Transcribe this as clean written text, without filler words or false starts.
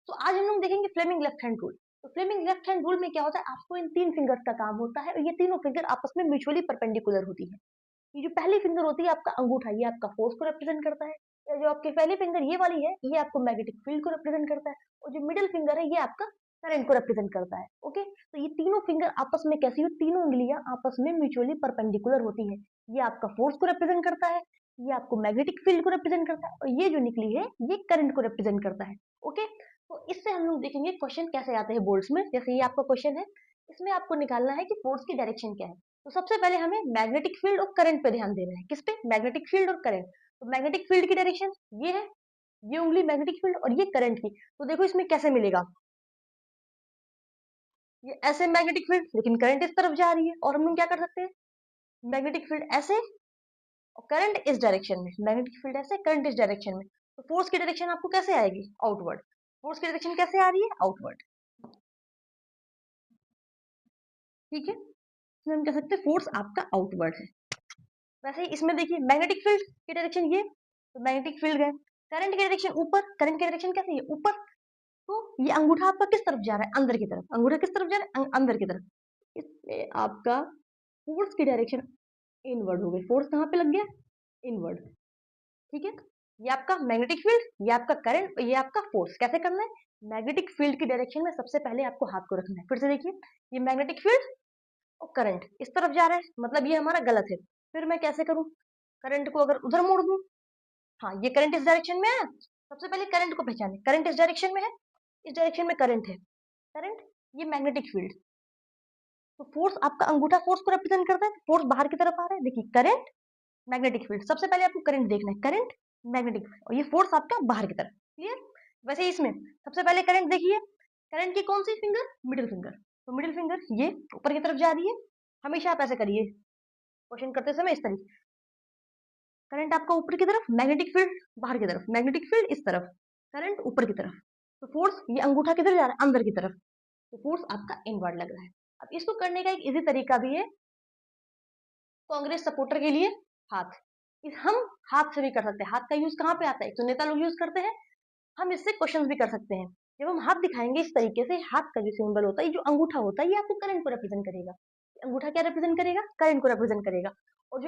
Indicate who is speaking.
Speaker 1: तो आज हम लोग देखेंगे फ्लेमिंग लेफ्ट हैंड रूल। तो फ्लेमिंग लेफ्ट हैंड रूल में क्या होता है, आपको इन 3 फिंगर्स का काम होता है और ये तीनों फिंगर आपस में म्यूचुअली परपेंडिकुलर होती है। ये जो पहली फिंगर होती है आपका अंगूठा, ये आपका फोर्स को रिप्रेजेंट करता है। या जो आपकी पहली फिंगर ये वाली है, ये आपको मैग्नेटिक फील्ड को रिप्रेजेंट करता है। और जो मिडिल फिंगर है ये आपका करंट को रिप्रेजेंट करता है। ओके, तो ये तीनों फिंगर आपस में कैसी हो, तीनों उंगलियां आपस में म्यूचुअली परपेंडिकुलर होती है। ये आपका फोर्स को रिप्रेजेंट करता है, ये आपको मैग्नेटिक फील्ड को रिप्रेजेंट करता है और ये जो निकली है ये करंट को रिप्रेजेंट करता है। ओके, तो इससे हम लोग देखेंगे क्वेश्चन कैसे आते हैं बोर्ड्स में। जैसे ये आपका क्वेश्चन है, इसमें आपको निकालना है कि फोर्स की डायरेक्शन क्या है। तो सबसे पहले हमें मैग्नेटिक फील्ड और करंट पे ध्यान देना है। किस पे? मैग्नेटिक फील्ड और करंट। तो मैग्नेटिक फील्ड की डायरेक्शन ये है, ये उंगली मैग्नेटिक फील्ड और ये करंट की। तो देखो इसमें कैसे मिलेगा, ये ऐसे मैग्नेटिक फील्ड लेकिन करंट इस तरफ जा रही है। और हम लोग क्या कर सकते हैं, मैग्नेटिक फील्ड ऐसे और करंट इस डायरेक्शन में, मैग्नेटिक फील्ड ऐसे करंट इस डायरेक्शन में। तो फोर्स की डायरेक्शन आपको कैसे आएगी, आउटवर्ड। फोर्स की डायरेक्शन कैसे आ रही है, आउटवर्ड। ठीक है, इसमें हम कह सकते हैं फोर्स आपका आउटवर्ड है। वैसे ही इसमें देखिए मैग्नेटिक फील्ड की डायरेक्शन ये, तो मैग्नेटिक फील्ड गए। करंट की डायरेक्शन ऊपर, करंट की डायरेक्शन कैसी है, ऊपर। तो ये अंगूठा आपका किस तरफ जा रहा है, अंदर की तरफ। अंगूठा किस तरफ जा रहा है, अंदर की तरफ। इसलिए आपका फोर्स की डायरेक्शन इनवर्ड हो गई। फोर्स कहाँ पे लग गया, इनवर्ड। ठीक है, ये आपका मैग्नेटिक फील्ड, ये आपका करंट, ये आपका फोर्स। कैसे करना है, मैग्नेटिक फील्ड की डायरेक्शन में सबसे पहले आपको हाथ को रखना है। फिर से देखिए, ये मैग्नेटिक फील्ड और करंट इस तरफ जा रहा है, मतलब ये हमारा गलत है। फिर मैं कैसे करूं, करंट को अगर उधर मोड़ दूं, हाँ ये करंट इस डायरेक्शन में है। सबसे पहले करंट को पहचाने, करंट इस डायरेक्शन में है, इस डायरेक्शन में करंट है। करंट, ये मैग्नेटिक फील्ड। तो फोर्स आपका अंगूठा फोर्स को रिप्रेजेंट करता है, फोर्स बाहर की तरफ आ रहा है। देखिए करंट, मैग्नेटिक फील्ड। सबसे पहले आपको करंट देखना है, करंट, मैग्नेटिक फील्ड, और ये फोर्स आपका बाहर की तरफ। क्लियर। वैसे ही इसमें सबसे पहले करंट देखिए, करंट की कौन सी फिंगर, मिडिल फिंगर। तो मिडिल फिंगर ये ऊपर की तरफ जा रही है। हमेशा आप ऐसे करिए क्वेश्चन करते समय इस तरीके, करंट आपका ऊपर की तरफ, मैग्नेटिक फील्ड बाहर की तरफ, मैग्नेटिक फील्ड इस तरफ, करंट ऊपर की तरफ। तो फोर्स, ये अंगूठा किधर जा रहा है, अंदर की तरफ। तो फोर्स आपका इनवर्ड लग रहा है। अब इसको करने का एक इजी तरीका भी है, कांग्रेस सपोर्टर के लिए हाथ। हम हाथ से भी कर सकते हैं। हाथ का यूज कहाँ पे आता है, तो नेता लोग यूज करते हैं। हम इससे क्वेश्चन भी कर सकते हैं। जब हम हाथ दिखाएंगे इस तरीके से, हाथ का जो सिंबल होता है, जो अंगूठा होता है, ये आपको करंट को रिप्रेजेंट करेगा। अंगूठा क्या रिप्रेजेंट करेगा, करंट को रिप्रेजेंट करेगा। और जो